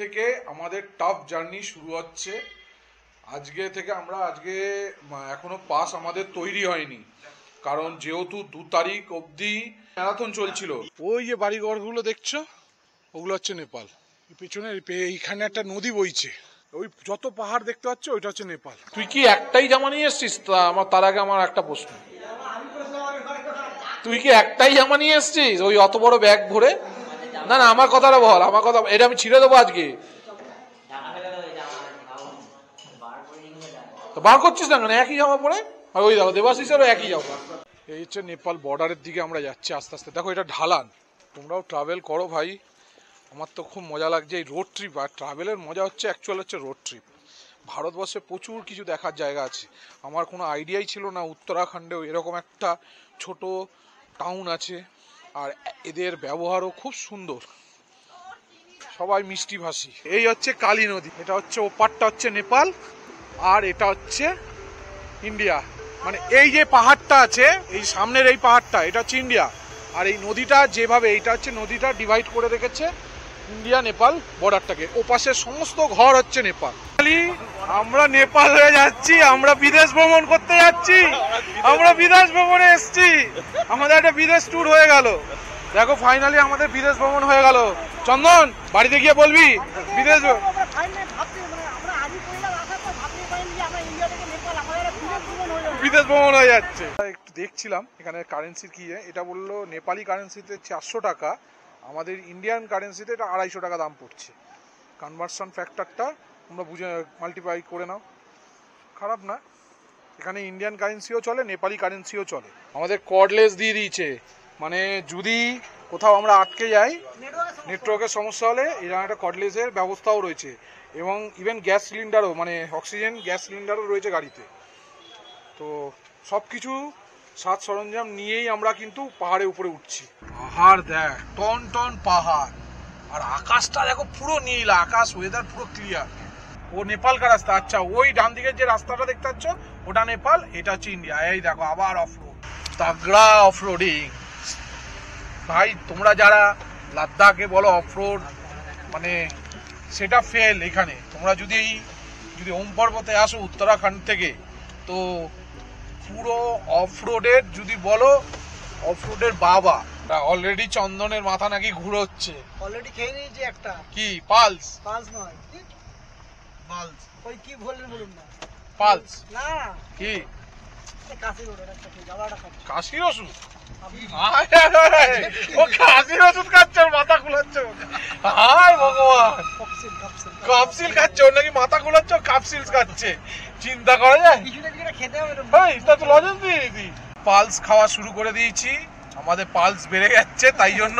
থেকে আমাদের tough journey শুরু হচ্ছে। আজকে থেকে আজকে এখনো পাস আমাদের তৈরি হয়নি, কারণ যেহেতু 2 তারিখ অবধি ম্যারাথন চলছিল। ওই যে বাড়িঘরগুলো দেখছো, ওগুলো হচ্ছে নেপাল। পিছনে এইখানে একটা নদী বইছে, ওই যত পাহাড় দেখতে পাচ্ছ ওইটা হচ্ছে নেপাল। তুই কি একটাই জামা নিয়ে এসছিস? তার আগে আমার একটা প্রশ্ন, তুই কি একটাই জামা নিয়ে এসছিস ওই অত বড় ব্যাগ ভরে? না না, আমার কথাটা বল, আমার কথা এটা আমি ছিঁড়ে দেবো আজকে। তো বার করছিস না কেন? একই জামা পরে। আর ওই দেখো দেবাশিসেরও একই জামা। এই হচ্ছে নেপাল বর্ডারের দিকে আমরা যাচ্ছি আস্তে আস্তে। দেখো এটা ঢালান, তোমরাও ট্রাভেল করো ভাই। আমার তো খুব মজা লাগছে এই রোড ট্রিপ। আর ট্রাভেলের মজা হচ্ছে অ্যাকচুয়াল হচ্ছে রোড ট্রিপ। ভারতবর্ষে প্রচুর কিছু দেখার জায়গা আছে। আমার কোনো আইডিয়াই ছিল না উত্তরাখণ্ডেও এরকম একটা ছোট টাউন আছে। আর এদের ব্যবহারও খুব সুন্দর, সবাই মিষ্টি ভাষী। এই হচ্ছে কালী নদী, এটা হচ্ছে ওপারটা হচ্ছে নেপাল আর এটা হচ্ছে ইন্ডিয়া। মানে এই যে পাহাড়টা আছে, এই সামনের এই পাহাড়টা, এটা হচ্ছে ইন্ডিয়া। আর এই নদীটা যেভাবে, এইটা হচ্ছে নদীটা ডিভাইড করে রেখেছে ইন্ডিয়া নেপাল বর্ডারটাকে। ওপাশের সমস্ত ঘর হচ্ছে নেপাল। আমরা নেপাল হয়ে যাচ্ছি, আমরা বিদেশ ভ্রমণ করতে যাচ্ছি, আমরা বিদেশ ভ্রমণে এসছি, আমাদের একটা বিদেশ ট্যুর হয়ে গেল। দেখো ফাইনালি আমাদের বিদেশ ভ্রমণ হয়ে গেল। চন্দন, বাড়িতে গিয়ে বলবি বিদেশ বিদেশ ভ্রমণ হয়ে যাচ্ছে। একটু দেখছিলাম এখানে কারেন্সির কি, এটা বললো নেপালি কারেন্সিতে 400 টাকা, আমাদের ইন্ডিয়ান কারেন্সিতে এটা 250 টাকা দাম পড়ছে। কনভার্সন ফ্যাক্টরটা তোমরা বুঝে মাল্টিপ্লাই করে নাও, খারাপ না। এখানে ইন্ডিয়ান কারেন্সিও চলে, নেপালি কারেন্সিও চলে। আমাদের কর্ডলেস দিয়ে দিয়েছে, মানে যদি কোথাও আমরা আটকে যাই, নেটওয়ার্কের সমস্যা হলে এরকম একটা কর্ডলেসের ব্যবস্থাও রয়েছে। এবং ইভেন গ্যাস সিলিন্ডারও, মানে অক্সিজেন গ্যাস সিলিন্ডারও রয়েছে গাড়িতে। তো সব কিছু সাজ সরঞ্জাম নিয়েই আমরা কিন্তু পাহাড়ের উপরে উঠছি। পাহাড় দেখ, টন টন পাহাড়, আর আকাশটা দেখো পুরো নীল আকাশ, ওয়েদার পুরো ক্লিয়ার। ও নেপালকার রাস্তা। আচ্ছা, ওই ডান দিকের যে রাস্তাটা দেখতে পাচ্ছ ওটা নেপাল, এটা হচ্ছে ইন্ডিয়া। এই দেখো আবার অফরোড, তাগড়া অফরোডিং ভাই। তোমরা যারা লাদাখে বলো অফরোড, মানে সেটা ফেল। এখানে তোমরা যদি ওম পর্বতে আসো উত্তরাখণ্ড থেকে, তো পুরো অফরোডের যদি বলো, অফরোডের বাবা। অলরেডি চন্দনের মাথা নাকি ঘুরোচ্ছে। অলরেডি খেয়ে নিয়েছি একটা। কি পালস? পালস নয়, পালস। ওই কি বললেন বলুন না। পালস না কি? কাশির ওষুধ একটা খেয়ে, জ্বালাটা খাচ্ছি। কাশির ওষুধ? ও কাশির ওষুধ খাচ্ছে, মাথা খুলাচ্ছে। হায় ভগবান, কাপসিল খাচ্ছে। ওর নাকি মাথা খুলাচ্ছে, কাপসিল খাচ্ছে। চিন্তা করা যায়? খেতে হবে তো লজেন্স দিয়ে দিই। পালস খাওয়া শুরু করে দিয়েছি, আমাদের পালস বেড়ে যাচ্ছে তাই জন্য।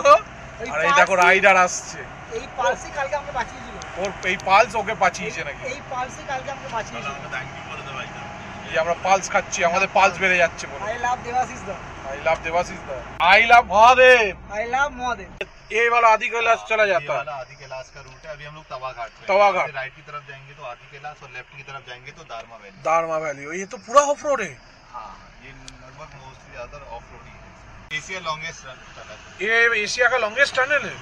আর এই দেখো রাইডার আসছে। এই পালসই কালকে আমরা বাঁচিয়েছিল। ওর এই পালস ওকে বাঁচিয়েছে নাকি? এই পালসই কালকে আমরা বাঁচিয়েছিল। এই আমরা পালস খাচ্ছি, আমাদের পালস বেড়ে যাচ্ছে বলে। I love Debashish da. I love Debashish da, I love Mahadev, I love Mahadev. ये वाला आदि कैलाश चला जाता है। आदि कैलाश का रूट है। अभी हम लोग तवा घाट पे, तवा घाट राइट की तरफ जाएंगे तो आदि कैलाश और लेफ्ट की तरफ जाएंगे तो दारमा वैली। दारमा वैली, ये तो पूरा ऑफ रोड है। हाँ, ये लगभग मोस्टली ज्यादातर ऑफ रोड ही है। एशिया लॉन्गेस्ट टनल, ये एशिया का लॉन्गेस्ट टनल है।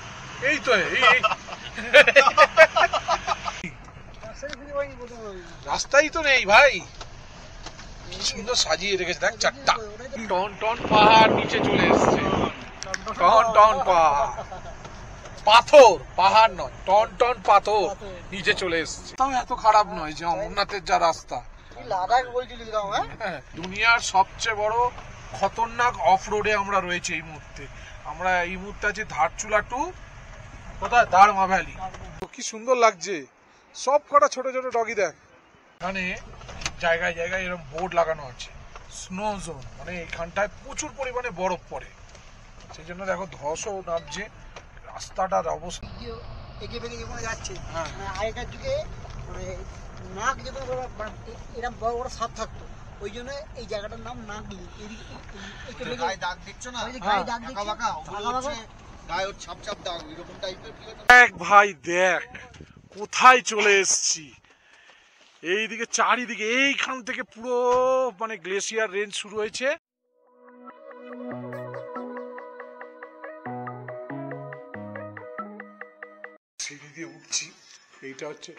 यही तो है, यही रास्ता ही तो नहीं भाई। সুন্দর সাজিয়ে রেখেছে, দেখ চারটা টন টন পাহাড় নিচে চলে এসছে। টন টন পাহাড়, পাথর, পাহাড় নয়, টন টন পাথর নিচে চলে এসছে। তাও এত খারাপ নয় যে অমরনাথের যা রাস্তা। লাদাখ বলছিলি তো? হ্যাঁ, দুনিয়ার সবচেয়ে বড় খতরনাক অফ রোডে আমরা রয়েছে এই মুহূর্তে। আমরা এই মুহূর্তে আছি ধারচুলা টু কোথায়, দারমা ভ্যালি। কি সুন্দর লাগছে, সব কটা ছোট ছোট ডগি দেখ। এখানে জায়গায় জায়গায় এরকম বোর্ড লাগানো আছে, স্নো জোন, মানে এখানটায় প্রচুর পরিমাণে বরফ পড়ে, সেই জন্য দেখো ধসও নামছে। রাস্তাটার অবস্থা একে বেঁকে যখন যাচ্ছে, হ্যাঁ, আগেকার যুগে মানে নাক যখন এরকম বড় বড় সাপ থাকতো, ওই জন্য এই জায়গাটার নাম নাগলি। গায়ে দাগ দেখছো না? গায়ে দাগ দেখছো, গায়ে ওর ছাপ ছাপ দাগ এরকম টাইপের। দেখ ভাই দেখ কোথায় চলে এসছি। এইদিকে চারিদিকে এইখান থেকে পুরো মানে গ্লেসিয়ার রেঞ্জ শুরু হয়েছে। সিঁড়ি দিয়ে উঠছি, এইটা হচ্ছে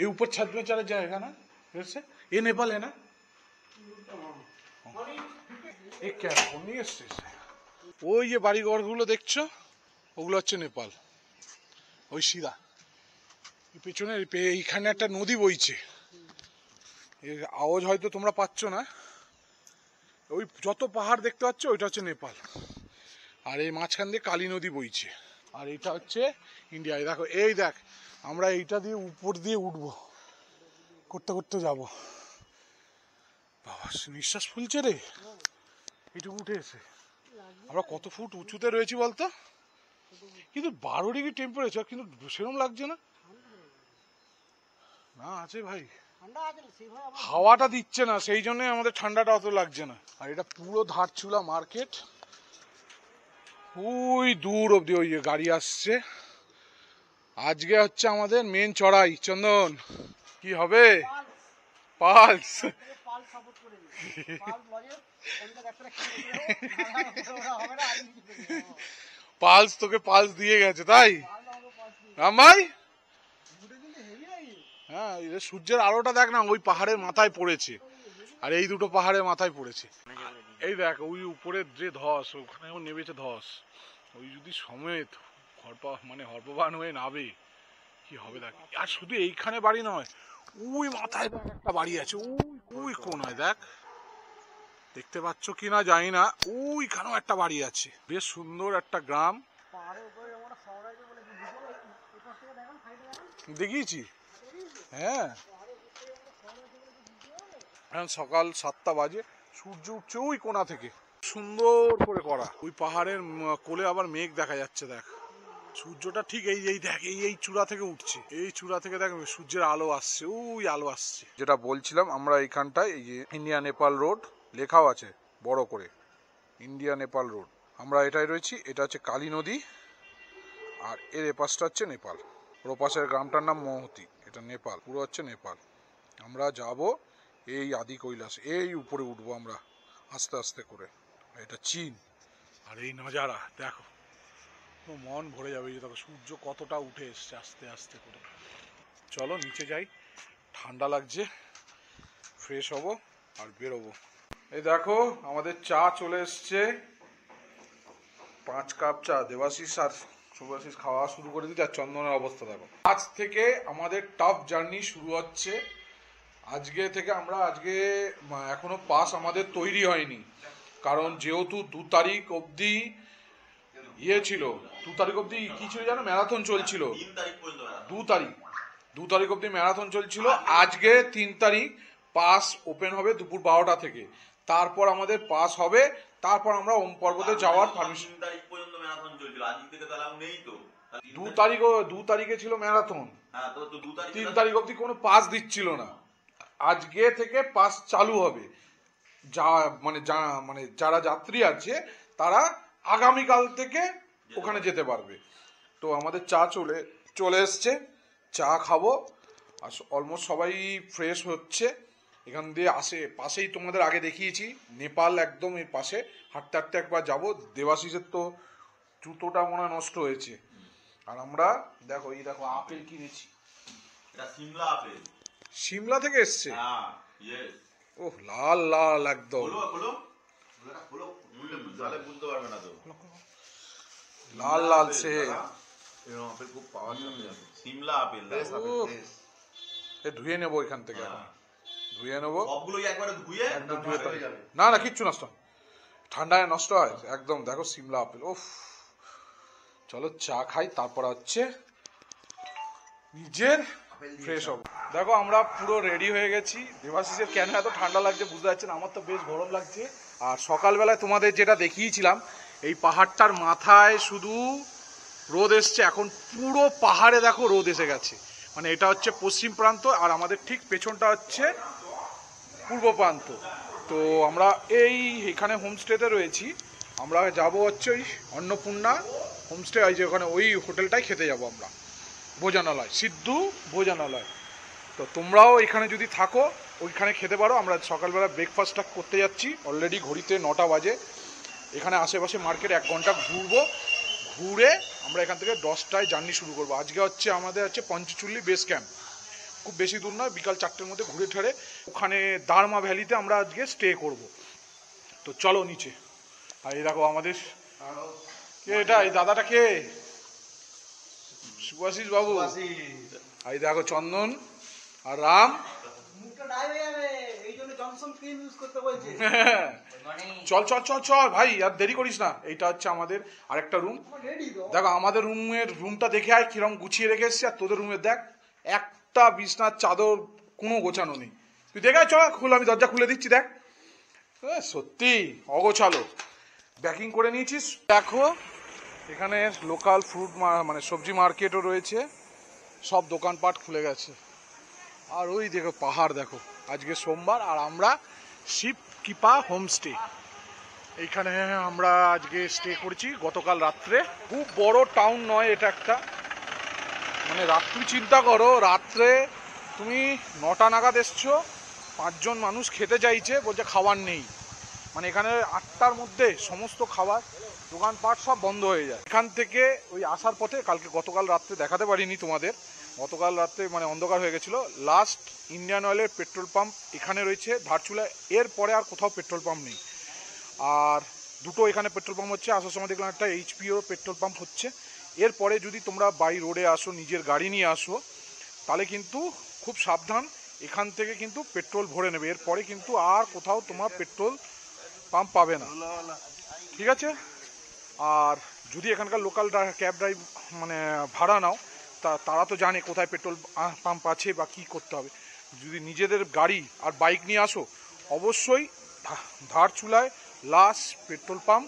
এই উপর ছাদ में चला जाएगा ना फिर से ये नेपाल है ना ये क्या कोनी এসেছে ওই যে বাড়ি ঘরগুলো দেখছো ওগুলো হচ্ছে নেপাল ওই সিধা এই পেছনে এইখানে একটা নদী বইছে এর আওয়াজ হয়তো তোমরা পাচ্ছ না ওই যত পাহাড় দেখতে পাচ্ছ ওইটা হচ্ছে নেপাল আর এই মাঝখান দিয়ে কালী নদী বইছে আর এটা হচ্ছে ইন্ডিয়া দেখো এই দেখ আমরা এইটা দিয়ে উপর দিয়ে উঠবো করতে করতে যাব বাবা নিঃশ্বাস ফুলছে রে এইটুকু উঠে এসে আমরা কত ফুট উঁচুতে রয়েছি বলতো কিন্তু 12 ডিগ্রি টেম্পারেচার কিন্তু সেরকম লাগছে না না আছে ভাই হাওয়াটা দিচ্ছে না সেই জন্য আমাদের ঠান্ডাটা অত লাগছে না আর এটা পুরো ধারচুলা মার্কেট ওই দূর অব্দি ওই গাড়ি আসছে আজকে হচ্ছে আমাদের মেন চড়াই চন্দন কি হবে পালস পালস তোকে পালস দিয়ে গেছে তাই রাম ভাই হ্যাঁ সূর্যের আলোটা দেখ না ওই পাহাড়ের মাথায় পড়েছে আর এই দুটো পাহাড়ের মাথায় পড়েছে এই দেখ ওই উপরে যে ধস ওখানেও নেমেছে ধস ওই যদি সমেত হরপাবান হয়ে নাবে কি হবে দেখ আর শুধু এইখানে বাড়ি নয় ওই মাথায় একটা বাড়ি আছে ওই কোনায় দেখ দেখতে পাচ্ছ কিনা জানি না ওইখানেও একটা বাড়ি আছে বেশ সুন্দর একটা গ্রাম দেখিয়েছি হ্যাঁ এখন সকাল 7টা বাজে সূর্য উঠছে ওই কোণা থেকে সুন্দর করে করা ওই পাহাড়ের কোলে আবার মেঘ দেখা যাচ্ছে দেখ সূর্যটা ঠিক এই দেখ এই চূড়া থেকে উঠছে এই চূড়া থেকে দেখ সূর্যের আলো আসছে ওই আলো আসছে যেটা বলছিলাম আমরা এইখানটায় এই যে ইন্ডিয়া নেপাল রোড লেখাও আছে বড় করে ইন্ডিয়া নেপাল রোড আমরা এটাই রয়েছি এটা হচ্ছে কালী নদী আর এর এপাশটা হচ্ছে নেপাল ওর পাশের গ্রামটার নাম মহতি এটা নেপাল পুরো হচ্ছে নেপাল আমরা যাব এই আদি কৈলাস এই উপরে উঠবো আমরা আস্তে আস্তে করে এটা চীন আর এই নজারা দেখো মন ভরে যাবে যে দেখো সূর্য কতটা উঠে এসছে আস্তে আস্তে করে চলো নিচে যাই ঠান্ডা লাগছে ফ্রেশ হব আর বেরোবো এই দেখো আমাদের চা চলে এসছে 5 কাপ চা দেবাশিস আর শুভাশিস খাওয়া শুরু করে দিচ্ছে আর চন্দনের অবস্থা দেখো আজ থেকে আমাদের টাফ জার্নি শুরু হচ্ছে আজকে থেকে আমরা আজকে এখনো পাস আমাদের তৈরি হয়নি কারণ যেহেতু 2 তারিখ অবধি ছিল 2 তারিখ অবধি কি ছিল জানো ম্যারাথন চলছিল 2 তারিখ অবধি ম্যারাথন চলছিল আজকে 3 তারিখ পাস ওপেন হবে দুপুর 12টা থেকে তারপর আমাদের পাস হবে তারপর আমরা ওম পর্বতে যাওয়ার পারমিশন 3 তারিখ পর্যন্ত ম্যারাথন চলছিল আজ থেকে তাহলে নেই তো 2 তারিখে ছিল ম্যারাথন হ্যাঁ তো 2 তারিখ 3 তারিখ অবধি কোনো পাস দিচ্ছিল না আজকে থেকে পাস চালু হবে যারা যাত্রী আছে তারা আগামীকাল থেকে ওখানে যেতে পারবে তো আমাদের চা চলে এসছে চা খাবো আর অলমোস্ট সবাই ফ্রেশ হচ্ছে এখান দিয়ে পাশেই তোমাদের আগে দেখিয়েছি নেপাল একদম এর পাশে হাঁটতে হাঁটতে একবার যাবো দেবাশিসের তো জুতোটা মনে হয় নষ্ট হয়েছে আর আমরা দেখো আপেল কিনেছি এটা সিমলা আপেল সিমলা থেকে এসছে হ্যাঁ ইয়েস ওহ লাল লাল একদম খোলো তাহলে বুঝতে পারবে না তো লাল লাল সে এরকম আপেল খুব পাওয়া যায় সিমলা আপেল ধুয়ে নেবো এখান থেকে এখন ধুয়ে নেবো সবগুলোই একবারে ধুয়ে না কিচ্ছু নষ্ট ঠান্ডায় নষ্ট হয় একদম দেখো সিমলা আপেল ওফ চলো চা খাই তারপর হচ্ছে নিজের ফ্রেশ হবো দেখো আমরা পুরো রেডি হয়ে গেছি দেবাশিসের কেন এত ঠান্ডা লাগছে বুঝতে পারছেন আমার তো বেশ গরম লাগছে আর সকালবেলায় তোমাদের যেটা দেখিয়েছিলাম এই পাহাড়টার মাথায় শুধু রোদ এসছে এখন পুরো পাহাড়ে দেখো রোদ এসে গেছে মানে এটা হচ্ছে পশ্চিম প্রান্ত আর আমাদের ঠিক পেছনটা হচ্ছে পূর্ব প্রান্ত তো আমরা এখানে হোমস্টেতে রয়েছি আমরা যাব হচ্ছে ওই অন্নপূর্ণা হোমস্টে ওই যে ওখানে ওই হোটেলটাই খেতে যাব আমরা ভোজনালয় সিদ্ধু ভোজনালয় তো তোমরাও এখানে যদি থাকো ওইখানে খেতে পারো আমরা সকালবেলা ব্রেকফাস্টটা করতে যাচ্ছি অলরেডি ঘড়িতে 9টা বাজে এখানে আশেপাশে মার্কেট 1 ঘন্টা ঘুরবো ঘুরে আমরা এখান থেকে 10টায় জার্নি শুরু করবো। আজকে হচ্ছে আমাদের হচ্ছে পঞ্চচুল্লি বেস ক্যাম্প, খুব বেশি দূর নয়, বিকাল 4টের মধ্যে ঘুরে ঠেরে ওখানে দারমা ভ্যালিতে আমরা আজকে স্টে করব। তো চলো নিচে। আর এই দেখো আমাদের কে, এটা এই দাদাটা কে? সুভাষিস বাবু। আর এই দেখো চন্দন আর রাম। চল চল চল চল ভাই, আর দেরি করিস না। এইটা হচ্ছে আমাদের আরেকটা রুম। দেখো আমাদের রুমটা দেখে আয় কিরম গুছিয়ে রেখে এসছি, আর তোদের রুমে দেখ একটা বিছনার চাদর কোনো গোছানো নেই। তুই দেখে চল, খুলে আমি দরজা খুলে দিচ্ছি। দেখ সত্যি অগোছালো। প্যাকিং করে নিয়েছিস। দেখো এখানে লোকাল ফ্রুট মানে সবজি মার্কেটও রয়েছে, সব দোকানপাট খুলে গেছে। আর ওই দেখো পাহাড় দেখো, আজকে সোমবার আর আমরা শিব কৃপা হোমস্টে, এইখানে আমরা আজকে স্টে করছি গতকাল রাত্রে। খুব বড় টাউন নয় এটা একটা, মানে রাত্রি চিন্তা করো, রাত্রে তুমি 9টা নাগাদ এসছো, 5 জন মানুষ খেতে চাইছে, বলছে খাবার নেই। মানে এখানে 8টার মধ্যে সমস্ত খাবার দোকানপাট সব বন্ধ হয়ে যায়। এখান থেকে ওই আসার পথে গতকাল রাত্রে দেখাতে পারিনি তোমাদের, গতকাল রাত্রে মানে অন্ধকার হয়ে গেছিলো। লাস্ট ইন্ডিয়ান অয়েলের পেট্রোল পাম্প এখানে রয়েছে ধারচুলা, এর পরে আর কোথাও পেট্রোল পাম্প নেই। আর দুটো এখানে পেট্রোল পাম্প হচ্ছে, আসার সময় দেখলাম একটা এইচপিও পেট্রোল পাম্প হচ্ছে। এরপরে যদি তোমরা বাই রোডে আসো, নিজের গাড়ি নিয়ে আসো, তাহলে কিন্তু খুব সাবধান, এখান থেকে কিন্তু পেট্রোল ভরে নেবে। এরপরে কিন্তু আর কোথাও তোমার পেট্রোল পাম্প পাবে না, ঠিক আছে? আর যদি এখানকার লোকাল ক্যাব ড্রাইভ মানে ভাড়া নাও, তারা তো জানে কোথায় পেট্রোল পাম্প আছে বা কী করতে হবে। যদি নিজেদের গাড়ি আর বাইক নিয়ে আসো, অবশ্যই ধারচুলায় লাস্ট পেট্রোল পাম্প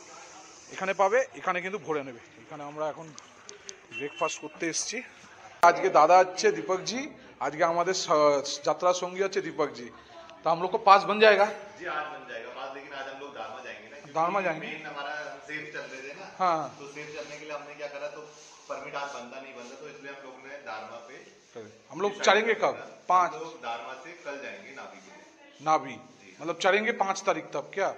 এখানে পাবে, এখানে কিন্তু ভরে নেবে। এখানে আমরা এখন ব্রেকফাস্ট করতে এসেছি। আজকে দাদা হচ্ছে दीपक जी, আজকে আমাদের যাত্রা সঙ্গী হচ্ছে दीपक जी। तो हम लोग को पास बन जाएगा जी, आज बन जाएगा पास, लेकिन आज हम लोग दारमा जाएंगे ना, दारमा जाएंगे। मेन हमारा सेफ चल रहे थे ना। हाँ। तो सेफ चलने के लिए हमने क्या करा, तो परमिट आज बनता नहीं बनता, तो इसलिए हम लोग ने दारमा पे हम लोग चलेंगे कब? 5 हम लोग दारमा से कल जाएंगे नाभी के लिए। नाभी मतलब चलेंगे 5 तारीख तब क्या?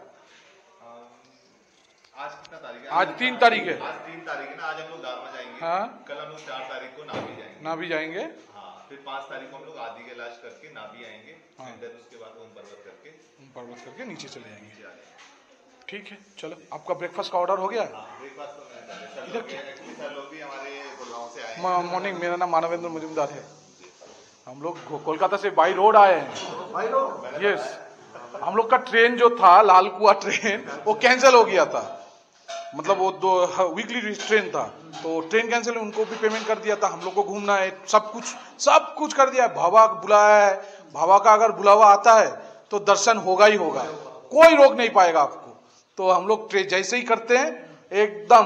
आज कितना तारीख है? आज 3 तारीख है। आज 3 तारीख है ना, आज हम लोग दारमा जाएंगे। हाँ। कल हम लोग 4 तारीख को नाभी जाएंगे। नाभी जाएंगे। हाँ, फिर 5 तारीख को हम लोग आदि कैलाश करके नाभी आएंगे। हाँ। देन उसके बाद ओम पर्वत करके नीचे चले जाएंगे। नीचे आ जाएंगे। ठीक है चलो, आपका ब्रेकफास्ट का ऑर्डर हो गया? ब्रेकफास्ट तो मैंने कर लिया। एक्चुअली सर लोग भी हमारे गुड़गांव से आए हैं। मॉर्निंग, मेरा नाम मानवेंद्र मजुमदार है। हम लोग कोलकाता से बाई रोड आए हैं। यस, हम लोग का ट्रेन जो था लालकुआ ट्रेन, वो कैंसिल हो गया था। मतलब वो 2 वीकली ट्रेन था, तो ट्रेन कैंसिल, उनको भी पेमेंट कर दिया था। हम लोग को घूमना है, सब कुछ कर दिया है। भावा बुलाया है, भावा का अगर बुलावा आता है तो दर्शन होगा ही होगा, कोई रोक नहीं पाएगा आपको। तो हम लोग ट्रेन जैसे ही करते हैं एकदम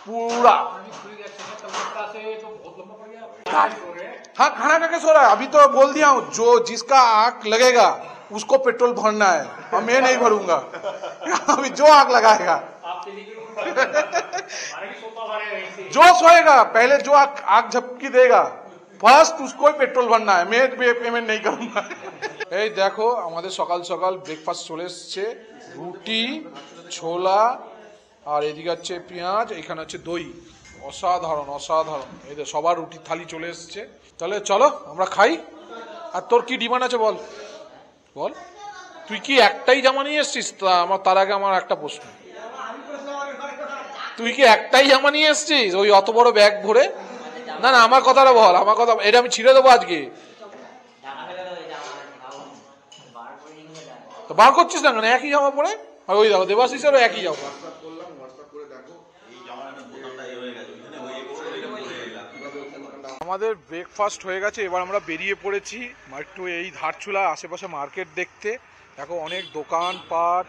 पूरा। हाँ, खाना खा के सो रहा है। अभी तो बोल दिया हूँ, जो जिसका आंख लगेगा उसको पेट्रोल भरना है, और मैं नहीं भरूंगा। अभी जो आंख लगाएगा, जो सोएगा पहले, जो आग झपकी देगा ফার্স্ট उसको ही পেট্রোল ভরনা है, मैं পেমেন্ট नहीं करूंगा। এই দেখো আমাদের সকাল সকাল ব্রেকফাস্ট চলে এসছে, রুটি, ছোলা, আর এদিকে হচ্ছে পেঁয়াজ, এখানে হচ্ছে দই। অসাধারণ অসাধারণ। এই যে সবার রুটির থালি চলে এসছে। তাহলে চলো আমরা খাই। আর তোর কি ডিমান্ড আছে বল বল। তুই কি একটাই জামা নিয়ে এসছিস? তার আগে আমার একটা প্রশ্ন, তুই কি একটাই জামা নিয়ে এসছিস ওই অত বড় ব্যাগ ভরে? না না, আমার কথাটা বল, আমার কথা, এটা আমি ছিঁড়ে দেবো আজকে। তো বার করছিস না কেন? একই জামা পরে। আর ওই দেখো দেবাশিসেরও একই জামা। আমাদের ব্রেকফাস্ট হয়ে গেছে, এবার আমরা বেরিয়ে পড়েছি একটু এই ধারচুলা আশেপাশে মার্কেট দেখতে। দেখো অনেক দোকানপাট,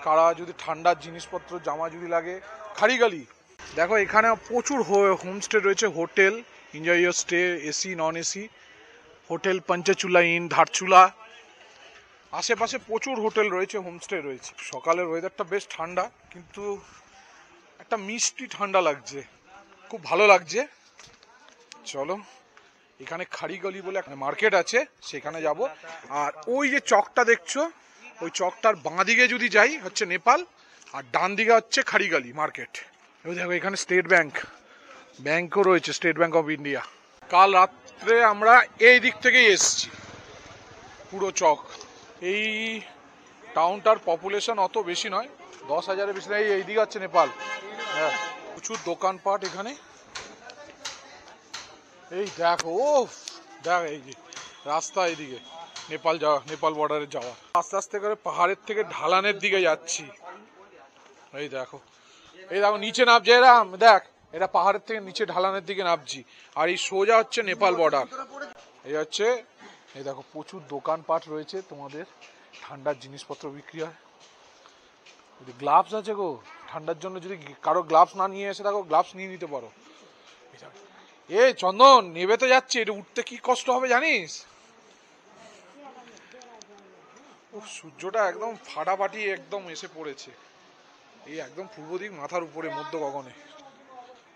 কারা যদি ঠান্ডার জিনিসপত্র জামা যদি লাগে, খাড়িগালি। দেখো এখানে প্রচুর হোমস্টে রয়েছে, hotel, enjoy your stay, AC non AC hotel, Panchachuli in Dharchula, আশেপাশে প্রচুর হোটেল রয়েছে, হোমস্টে রয়েছে। সকালের ওয়েদারটা বেশ ঠান্ডা, কিন্তু একটা মিষ্টি ঠান্ডা লাগছে, খুব ভালো লাগছে। চলো, এখানে খাড়িগলি বলে একটা মার্কেট আছে, সেখানে যাব। আর ওই যে চকটা দেখছো, ওই চকটার বাঁ দিকে যদি যাই হচ্ছে নেপাল, আর ডান দিকে হচ্ছে খাড়িগলি মার্কেট। দেখো এখানে স্টেট ব্যাংকও রয়েছে, স্টেট ব্যাংক অফ ইন্ডিয়া। কাল রাত্রে আমরা এই দিক থেকেই এসছি, পুরো চক। এই টাউনটার পপুলেশন অত বেশি নয়, 10,000-এর বেশি নয়। এইদিকে আছে নেপাল, হ্যাঁ প্রচুর দোকানপাট এখানে। এই দেখো, ও দেখ এই যে রাস্তা এইদিকে নেপাল বর্ডারে যাওয়া। আস্তে আস্তে করে পাহাড়ের থেকে ঢালানের দিকে যাচ্ছি। এই দেখো নিচে নামছে, এরাম দেখ, এটা পাহাড়ের থেকে নিচে ঢালানের দিকে নামছি। আর এই সোজা হচ্ছে নেপাল বর্ডার। এই হচ্ছে, এই দেখো প্রচুর দোকানপাট রয়েছে, তোমাদের ঠান্ডার জিনিসপত্র বিক্রি হয়। গ্লাভস আছে গো, ঠান্ডার জন্য যদি কারো গ্লাভস না নিয়ে এসে থাকো, গ্লাভস নিয়ে নিতে পারো। এ চন্দন, নেবে তো যাচ্ছে, এটা উঠতে কি কষ্ট হবে জানিস? সূর্যটা একদম ফাটাফাটি একদম এসে পড়েছে। এই একদম পূর্ব দিক মাথার উপরে, মধ্য গগনে,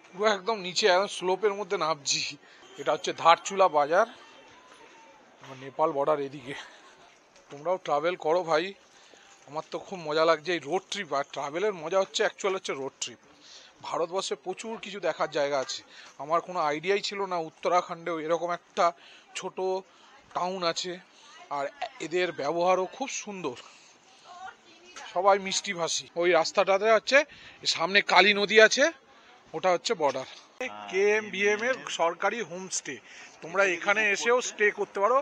পুরো একদম নিচে একদম স্লোপের মধ্যে নামছি। এটা হচ্ছে ধারচুলা বাজার, নেপাল বর্ডার এদিকে। তোমরাও ট্রাভেল করো ভাই, আমার তো খুব মজা লাগছে এই রোড ট্রিপ। আর ট্রাভেলের মজা হচ্ছে অ্যাকচুয়াল হচ্ছে রোড ট্রিপ। ভারতবর্ষে প্রচুর কিছু দেখার জায়গা আছে। আমার কোনো আইডিয়াই ছিল না উত্তরাখণ্ডেও এরকম একটা ছোট টাউন আছে। আর এদের ব্যবহারও খুব সুন্দর, সবাই মিষ্টিভাষী। ওই রাস্তাটাতে হচ্ছে সামনে কালী নদী আছে, ওটা হচ্ছে বর্ডার। KMBM এর সরকারি হোমস্টে, তোমরা এখানে এসেও স্টে করতে পারো,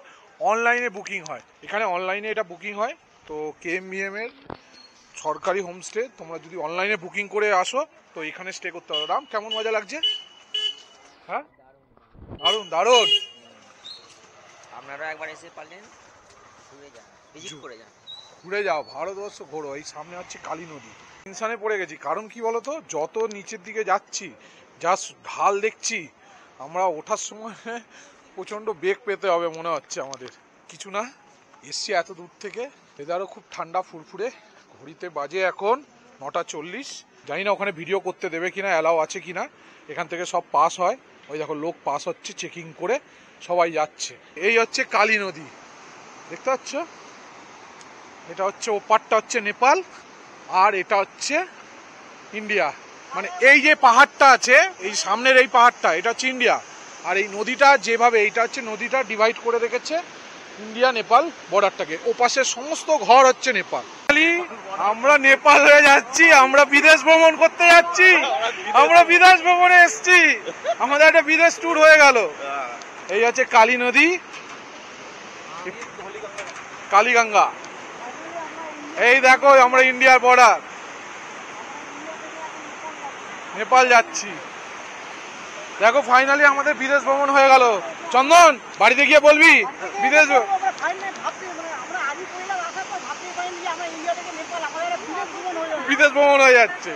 অনলাইনে বুকিং হয়। এখানে অনলাইনে এটা বুকিং হয়। তো KMBM এর সরকারি হোমস্টে, তোমরা যদি অনলাইনে বুকিং করে আসো তো এখানে স্টে করতে পারো। রাম, কেমন মজা লাগছে? হ্যাঁ দারুণ দারুণ। আপনারা একবার এসে পারলেন ঘুরে যান, ভিজিট করে যান, ঘুরে যাও, ভারতবর্ষ ঘোরো। এই সামনে হচ্ছে কালী নদী। টেনশনে পড়ে গেছি, কারণ কি বলতো, যত নিচের দিকে যাচ্ছি যা ঢাল দেখছি, আমরা ওঠার সময় প্রচন্ড বেগ পেতে হবে মনে হচ্ছে আমাদের। কিছু না, এসছি এত দূর থেকে, ওয়েদারও খুব ঠান্ডা ফুরফুরে। ঘড়িতে বাজে এখন 9:40। জানি না ওখানে ভিডিও করতে দেবে কিনা, অ্যালাউ আছে কিনা। এখান থেকে সব পাস হয়, ওই দেখো লোক পাস হচ্ছে, চেকিং করে সবাই যাচ্ছে। এই হচ্ছে কালী নদী, দেখতে পাচ্ছ? এটা হচ্ছে, ওপারটা হচ্ছে নেপাল, আর এটা হচ্ছে ইন্ডিয়া। মানে এই যে পাহাড়টা আছে, এই সামনের এই পাহাড়টা, এটা হচ্ছে ইন্ডিয়া। আর এই নদীটা যেভাবে, এইটা হচ্ছে নদীটা ডিভাইড করে রেখেছে ইন্ডিয়া নেপাল বর্ডারটাকে। ওপাশের সমস্ত ঘর হচ্ছে নেপাল। আমরা নেপাল হয়ে যাচ্ছি, আমরা বিদেশ ভ্রমণ করতে যাচ্ছি, আমরা বিদেশ ভ্রমণে এসছি, আমাদের একটা বিদেশ ট্যুর হয়ে গেল। এই হচ্ছে কালী নদী, কালীগঙ্গা। এই দেখো আমরা ইন্ডিয়ার বর্ডার, নেপাল যাচ্ছি। দেখো ফাইনালি আমাদের বিদেশ ভ্রমণ হয়ে গেল। চন্দন, বাড়িতে গিয়ে বলবি বিদেশ বিদেশ ভ্রমণ হয়ে যাচ্ছে।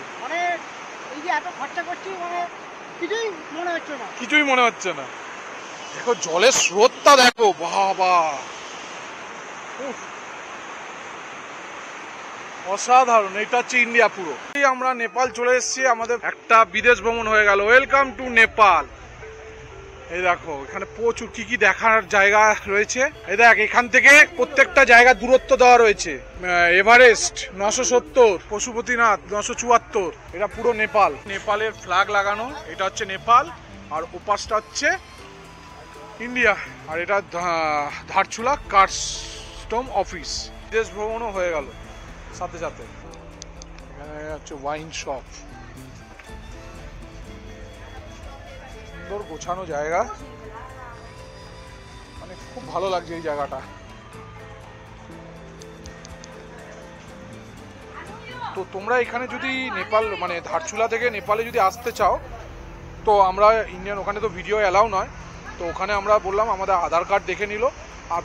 কিছুই মনে হচ্ছে না। দেখো জলের স্রোতটা দেখো, বাবা অসাধারণ। এটা হচ্ছে ইন্ডিয়া পুরো। আমরা নেপাল চলে এসেছি, আমাদের একটা বিদেশ ভ্রমণ হয়ে গেল। Welcome to Nepal. এই দেখো এখানে প্রচুর কি কি দেখার জায়গা রয়েছে। এই দেখ, এখান থেকে প্রত্যেকটা জায়গা দূরত্ব দেওয়া রয়েছে। এভারেস্ট 970, পশুপতিনাথ 974। এটা পুরো নেপাল, নেপালের ফ্ল্যাগ লাগানো। এটা হচ্ছে নেপাল, আর ওপাশটা হচ্ছে ইন্ডিয়া। আর এটা ধারচুলা কাস্টম অফিস। বিদেশ ভ্রমণও হয়ে গেল সাথে সাথে। এখানে হচ্ছে ওয়াইন শপ, সুন্দর গোছানো জায়গা, মানে খুব ভালো লাগছে এই জায়গাটা। তো তোমরা এখানে যদি নেপাল মানে ধারচুলা থেকে নেপালে যদি আসতে চাও, তো আমরা ইন্ডিয়ান, ওখানে তো ভিডিও অ্যালাউ নয়, তো ওখানে আমরা বললাম আমাদের আধার কার্ড দেখে নিল, আর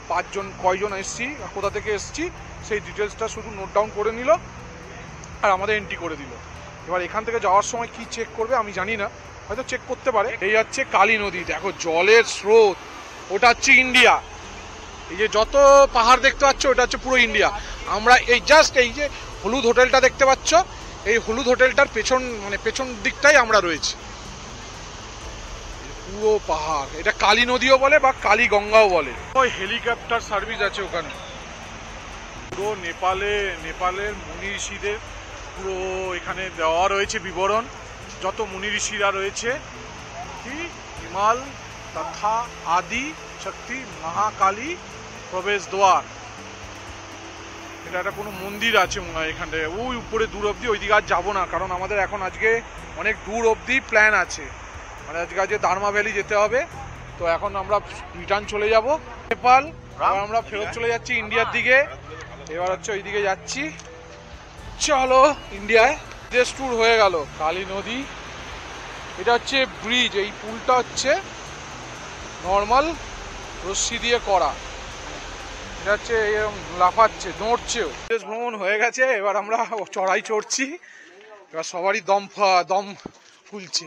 কয়জন এসছি, কোথা থেকে এসছি সেই ডিটেলসটা শুধু নোট ডাউন করে নিল, আর আমাদের এন্ট্রি করে দিল। এবার এখান থেকে যাওয়ার সময় কি চেক করবে আমি জানি না, হয়তো চেক করতে পারে। এই হচ্ছে কালী নদী, দেখো জলের স্রোত। ওটা হচ্ছে ইন্ডিয়া। এই যে যত পাহাড় দেখতে পাচ্ছ, ওটা হচ্ছে পুরো ইন্ডিয়া। আমরা এই জাস্ট এই যে হলুদ হোটেলটা দেখতে পাচ্ছ, এই হলুদ হোটেলটার পেছন মানে পেছন দিকটাই আমরা রয়েছি। পুরো পাহাড়, এটা কালী নদীও বলে বা কালী গঙ্গাও বলে। ওই হেলিকপ্টার সার্ভিস আছে ওখানে। পুরো নেপালের মুনি ঋষিদের পুরো এখানে দেওয়া রয়েছে বিবরণ। যত মুনি ঋষিরা রয়েছে, কি হিমাল তথা আদি শক্তি মহাকালী প্রবেশ দ্বার। এটা একটা কোনো মন্দির আছে মনে হয় এখানটায়, ওই উপরে দূর অবধি। ওইদিকে আর যাবো না, কারণ আমাদের এখন আজকে অনেক দূর অবধি প্ল্যান আছে, মানে আজকে দার্মা ভ্যালি যেতে হবে। তো এখন আমরা রিটার্ন চলে যাব নেপাল, এবার আমরা ফেরত চলে যাচ্ছি ইন্ডিয়ার দিকে। এবার হচ্ছে ওই দিকে যাচ্ছি। চলো ইন্ডিয়ায় দেশ ট্যুর হয়ে গেল। কালী নদী, এটা হচ্ছে ব্রিজ, এই পুলটা হচ্ছে নর্মাল রশ্মি দিয়ে করা, এটা হচ্ছে এরকম লাফাচ্ছে, নড়ছেও। দেশ ভ্রমণ হয়ে গেছে, এবার আমরা চড়াই চড়ছি। এবার সবারই দম ফুলছে।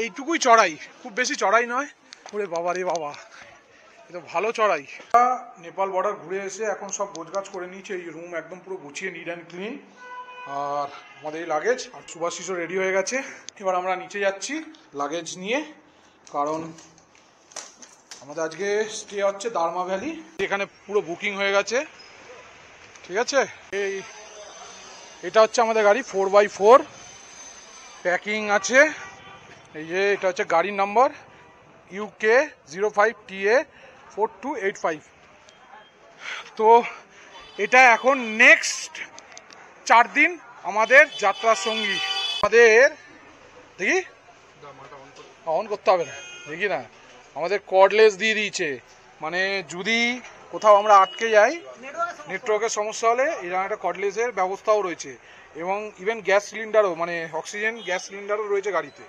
এইটুকুই চড়াই, খুব বেশি চড়াই নয়। ওরে বাবা রে বাবা, এটা ভালো চড়াই। নেপাল বর্ডার ঘুরে এসে এখন সব গোছগাছ করে নিয়েছে, এই রুম একদম পুরো গুছিয়ে নিট অ্যান্ড ক্লিন। আর আমাদের এই লাগেজ আর সুভাষিসও রেডি হয়ে গেছে। এবার আমরা নিচে যাচ্ছি লাগেজ নিয়ে, কারণ আমাদের আজকে স্টে হচ্ছে দার্মা ভ্যালি। এখানে পুরো বুকিং হয়ে গেছে, ঠিক আছে। এটা হচ্ছে আমাদের গাড়ি 4x4, প্যাকিং আছে। এই যে এটা হচ্ছে গাড়ির নাম্বার UK 05TA4285। তো এটা এখন নেক্সট 4 দিন আমাদের যাত্রার সঙ্গী। আমাদের দেখি অন করতে হবে না, দেখি না, আমাদের কর্ডলেস দিয়ে দিয়েছে, মানে যদি কোথাও আমরা আটকে যাই, নেটওয়ার্কের সমস্যা হলে এরকম একটা কর্ডলেসের ব্যবস্থাও রয়েছে। এবং ইভেন গ্যাস সিলিন্ডারও, মানে অক্সিজেন গ্যাস সিলিন্ডারও রয়েছে গাড়িতে।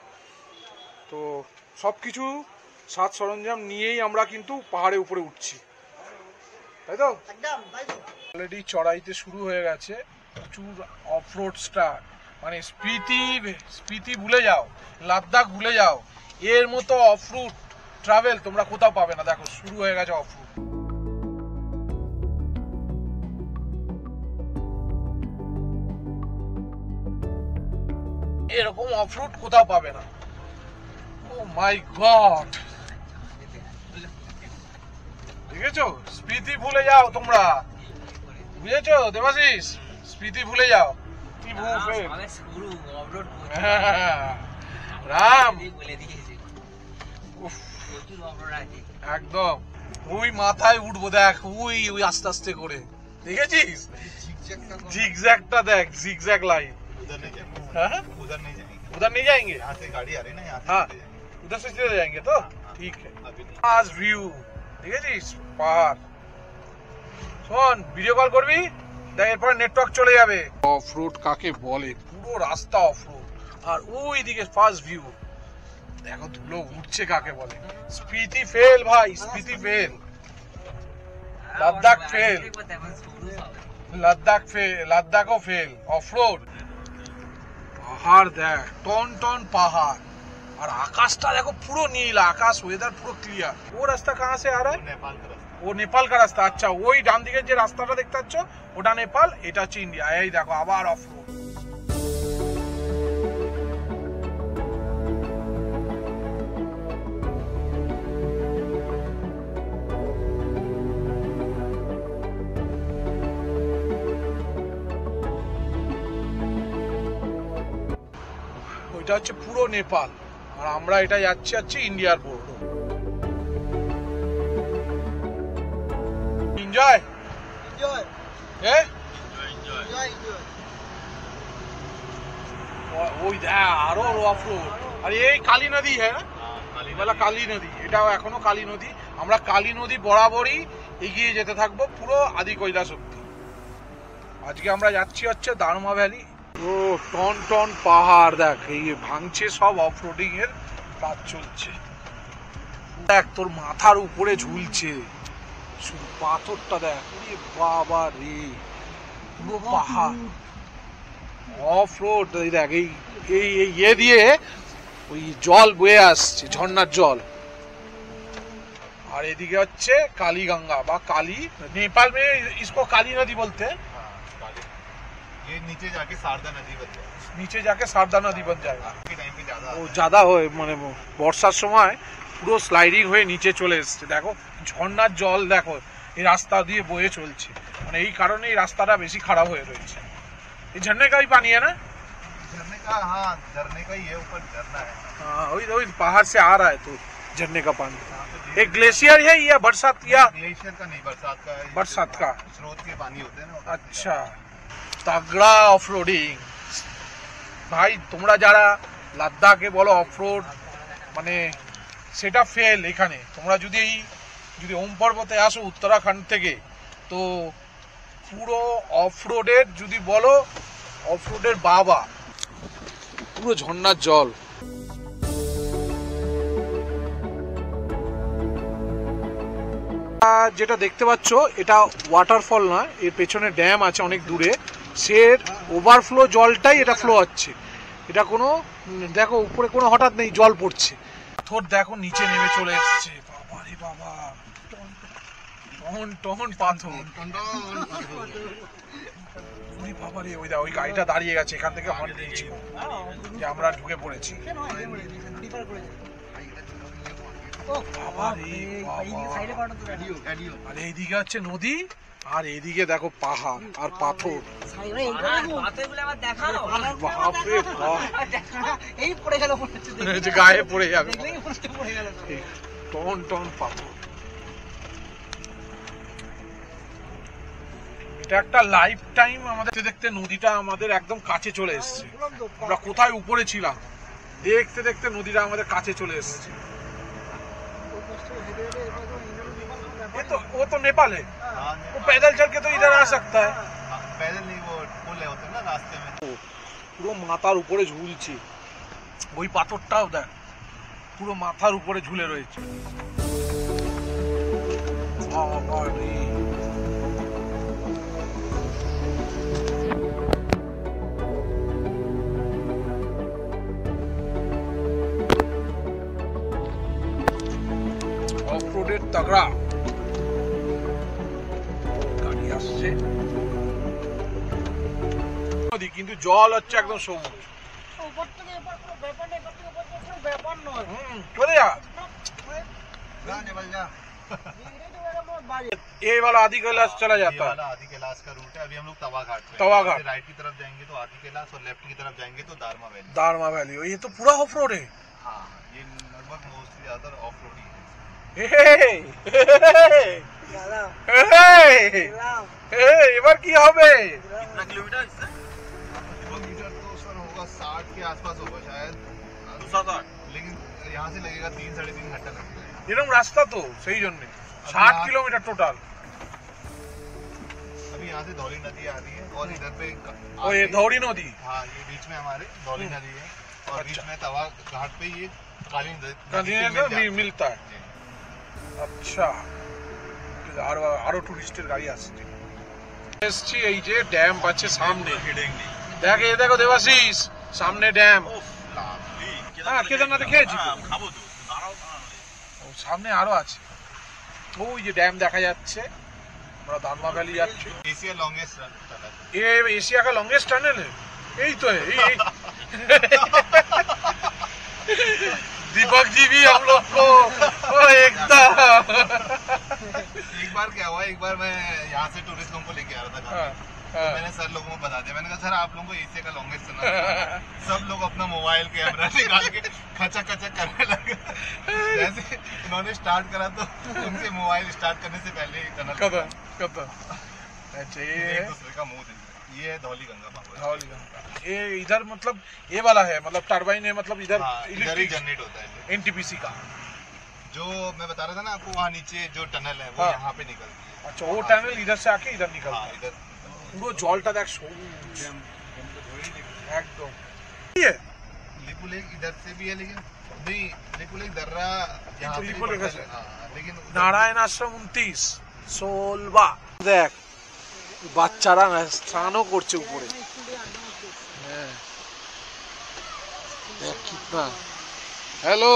তো সব কিছু সাজ সরঞ্জাম নিয়েই আমরা কিন্তু পাহাড়ের উপরে উঠছি, তাই তো। অলরেডি চড়াইতে শুরু হয়ে গেছে, প্রচুর অফরোড স্টার্ট, মানে স্পিতি ভুলে যাও, লাদাখ ভুলে যাও, এর মতো অফরোড ট্রাভেল তোমরা কোথাও পাবে না। দেখো শুরু হয়ে গেছে অফরোড। এরকম অফরোড কোথাও পাবে না। ও মাই গড, দেখেছো, স্পিতি ভুলে যাও তোমরা, বুঝেছো দেবাশিস, স্পিতি ভুলে যাও। কি রাম একদম ওই মাথায় উঠবো, দেখ ওই ওই আস্তে আস্তে করে, দেখেছিস জিগজ্যাগটা, দেখ জিগজ্যাগ লাইন। हाँ उधर नहीं जाएंगे, उधर नहीं जाएंगे, यहाँ से गाड़ी आ रही है ना, यहाँ से हाँ चले जाएंगे। उधर से चले जाएंगे तो ठीक है। अभी नहीं। आज व्यू দেখেছিস পাহাড়। শোন, ভিডিও কল করবি, দেখ এরপর নেটওয়ার্ক চলে যাবে। অফরোড কাকে বলে, পুরো রাস্তা অফরোড। আর ওই দিকে ফার্স্ট ভিউ, দেখো ধুলো উঠছে কাকে বলে। স্পিতি ফেল ভাই, স্পিতি ফেল, লাদাখ ফেল, লাদাখও ফেল, অফরোড। পাহাড় দেখ, টন টন পাহাড়, আর আকাশটা দেখো পুরো নীল আকাশ, ওয়েদার পুরো ক্লিয়ার। ও রাস্তা কাহা সে আ রা হ্যায়? नेपाल का रास्ता। ও নেপাল কা রাস্তা। আচ্ছা, ওই ডান দিকে যে রাস্তাটা দেখতে পাচ্ছ ওটা নেপাল, এটা হচ্ছে ইন্ডিয়া। এই দেখো আবার অফরোড। ওইটা হচ্ছে পুরো নেপাল, আর আমরা এটা যাচ্ছি ইন্ডিয়ার বর্ডার। এনজয় Enjoy, হ্যাঁ, enjoy, enjoy. ওই দেখ আরো অফরোড। আর এই কালী নদী, হ্যাঁ বলা কালী নদী, এটাও এখনো কালী নদী। আমরা কালী নদী বরাবরই এগিয়ে যেতে থাকবো পুরো আদি কৈলাস অব্দি। আজকে আমরা যাচ্ছি হচ্ছে দার্মা ভ্যালি। ও টন টন পাহাড় দেখ, এই ভাঙছে সব, অফরোডিং এর কাজ চলছে। দেখ তোর মাথার উপরে ঝুলছে শুধু পাথরটা, দেখ ওরে বাবা রে, পুরো পাহাড় অফরোড। এই দেখ এই এই ইয়ে দিয়ে ওই জল বয়ে আসছে, ঝর্ণার জল। আর এদিকে হচ্ছে কালীগঙ্গা বা কালী, नेपाल में इसको काली नदी बोलते हैं। हाँ, काली। ये नीचे जाके शारदा नदी बन जाएगी। নিচে যাকে সারদা নদী বন जाएगा। के टाइम पे ज्यादा ও জাদা হয়, মানে বর্ষার সময় পুরো স্লাইডিং হয়ে নিচে চলে এসছে। দেখো ঝর্ণার জল দেখো এই রাস্তা দিয়ে বয়ে চলছে, মানে এই কারণে এই রাস্তাটা বেশি খারাপ হয়ে রয়েছে। এই ঝর্ণে का ही पानी है ना? झरने का इसका हाँ झरने का ही है, ऊपर झरना है। हाँ वही पहाड़ से आ रहा है तो झरने का पानी। एक ग्लेशियर है या बरसात या ग्लेशियर का नहीं, बरसात का है। बरसात का स्रोत के पानी होते हैं ना उधर से अच्छा তাগড়া অফরোডিং ভাই। তোমরা যারা লাদাখে বলো অফরোড মানে সেটা ফেল। এখানে তোমরা যদি ওম পর্বতে আসো উত্তরাখণ্ড থেকে তো পুরো অফরোডের যদি বলো অফরোডের বাবা, পুরো ঝর্ণার জল। যেটা দেখতে পাচ্ছ এটা ওয়াটারফল না, এর পেছনে ড্যাম আছে অনেক দূরে, সে ওভারফ্লো জলটাই এটা ফ্লো হচ্ছে। এটা কোনো দেখো উপরে কোনো হঠাৎ নেই জল পড়ছে, থর দেখো নিচে নেমে চলে এসছে। বাবা রে বাবা, টন টন পাথর। ওরে বাবা রে, ওই গাড়িটা দাঁড়িয়ে গেছে, এখান থেকে হর্ন দিয়েছিল যে আমরা ঢুকে পড়েছি। বাবা রে বাবা, আর এইদিকে হচ্ছে নদী আর এইদিকে দেখো পাহাড় আর পাথর। বাপরে বাপ, এই পড়ে গেল গায়ে পড়ে যাবে, টন টন পাথর। এটা একটা লাইফ টাইম আমাদের দেখতে নদীটা আমাদের একদম কাছে চলে এসছে। আমরা কোথায় উপরে ছিলাম, দেখতে দেখতে নদীটা আমাদের কাছে চলে এসছে। वो तो नेपाल है, वो पैदल चल के तो इधर आ सकता है। पैदल नहीं, वो पुल है होते हैं ना रास्ते में। পুরো মাথার উপরে ঝুলছে, ওই পাথরটাও দেখ পুরো মাথার উপরে ঝুলে রয়েছে। বাবা রে, অফরোডের তাগড়া গাড়ি আসছে। নদী কিন্তু জল হচ্ছে একদম সবুজ। चले जा, निकल जा। ये वाला आदि कैलाश चला ये जाता है। वाला आदि कैलाश का रूट है। अभी हम लोग तवा घाट पे हैं। तवा घाट। राइट की तरफ जाएंगे तो आदि कैलाश और लेफ्ट की तरफ जाएंगे तो दारमा वैली। दारमा वैली, ये तो पूरा ऑफ रोड है। हाँ, ये लगभग मोस्टली ज्यादातर ऑफ रोड ही है। এবার কি হবে? कितना किलोमीटर इससे? किलोमीटर तो सर होगा 60 के आसपास होगा शायद, 260। लेकिन यहाँ से लगेगा 3-3.5 घंटा लगेगा। এরকম রাস্তা তো সেই জন্য 60 কিলোমিটার টোটাল। अभी यहाँ से धौली नदी आ रही है और इधर पे ओ ये धौली नदी, हाँ ये बीच में हमारे धौली नदी है और बीच में तवा घाट पे ये काली नदी মিলতা है। আচ্ছা, আরো টুরিস্টের গাড়ি আসছে। এসছি এই যে ড্যাম আছে সামনে, দেখ এই দেখো দেবাশিস, সামনে ড্যাম। হ্যাঁ কেদারনাথে খেয়েছি তো, সামনে আরো আছে। ওই যে ড্যাম দেখা যাচ্ছে, আমরা দারমা ভ্যালি যাচ্ছি। Asia longest tunnel. ये एशिया का लॉन्गेस्ट टनल है, यही तो है। दीपक जी भी हम लोग को एकदम। एक बार क्या हुआ, एक बार मैं यहाँ से टूरिस्ट लोगों को लेके आ रहा था काफी। तो मैंने सर लोगों को बता दिया, मैंने कहा सर आप लोगों को एशिया का लॉन्गेस्ट टनल। सब लोग अपना मोबाइल कैमरा निकाल के खचक खचक करने लगे। जैसे उन्होंने स्टार्ट करा तो उनके मोबाइल स्टार्ट करने से पहले ही टनल कब अच्छा एक ये दूसरे का मुंह देखते। ये है धौली गंगा पावर। धौली गंगा, ये इधर मतलब ये वाला है, मतलब टरबाइन है, मतलब इधर हाँ, इधर ही इलेक्ट्रिक जनरेट होता है। एनटीपीसी का। जो मैं बता रहा था ना आपको, वहाँ नीचे जो टनल है वो हाँ। यहाँ पे निकलती है। अच्छा वो टनल इधर से आके इधर निकलता हाँ है। इधर পুরো জলটা দেখ সবুজ একদম। ये लिपू लेक इधर से भी है, लेकिन नहीं लिपू लेक दर्रा यहाँ से भी लिपू लेक पड़ता से। है। हाँ, लेकिन उधर- নারায়ণ আশ্রম 29 সোলবা। দেখ বাচ্চারা স্নানও করছে উপরে। হ্যাঁ দেখ কিতনা। হ্যালো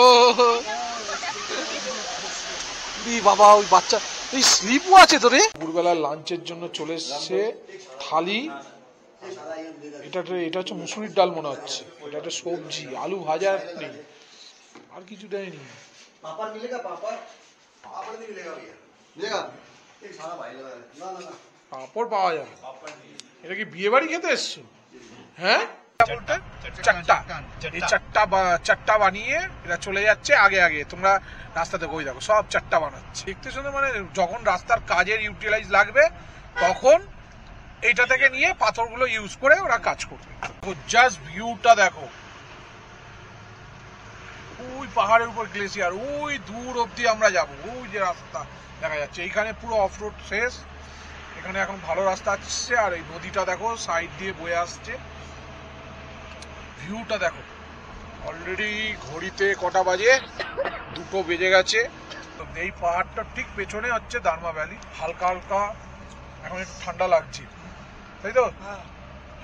বাবা, ওই বাচ্চা এই স্লিপও আছে তো রে। দুপুরবেলা লাঞ্চের জন্য চলে এসছে থালি। এটা হচ্ছে মুসুরির ডাল মনে হচ্ছে, এটা একটা সবজি, আলু ভাজা নেই, আর কিছু দেয়নি। पापड़ मिलेगा? पापड़ पापड़ नहीं मिलेगा भैया। मिलेगा? एक सारा भाई लगा है। ना ना ना পাঁপড় পাওয়া যাবে। এটা কি বিয়ে বাড়ি খেতে এসছো? হ্যাঁ বলতে চারটা, এই চারটা বানিয়ে এরা চলে যাচ্ছে আগে আগে। তোমরা রাস্তা দেখো, ওই দেখো সব চারটা বানাচ্ছে। দেখতে শুনে মানে যখন রাস্তার কাজের ইউটিলাইজ লাগবে তখন এইটা থেকে নিয়ে পাথরগুলো ইউজ করে ওরা কাজ করবে। জাস্ট ভিউটা দেখো, ওই পাহাড়ের উপর গ্লেসিয়ার, ওই দূর অব্দি আমরা যাব, ওই যে রাস্তা দেখা যাচ্ছে। এইখানে পুরো অফ রোড শেষ, এখানে এখন ভালো রাস্তা আসছে। আর এই নদীটা দেখো সাইড দিয়ে বয়ে আসছে, ভিউটা দেখো। অলরেডি ঘড়িতে কটা বাজে, 2টো বেজে গেছে। এই পাহাড়টার ঠিক পেছনে হচ্ছে দারমা ভ্যালি। হালকা হালকা এখন একটু ঠান্ডা লাগছে, তাই তো?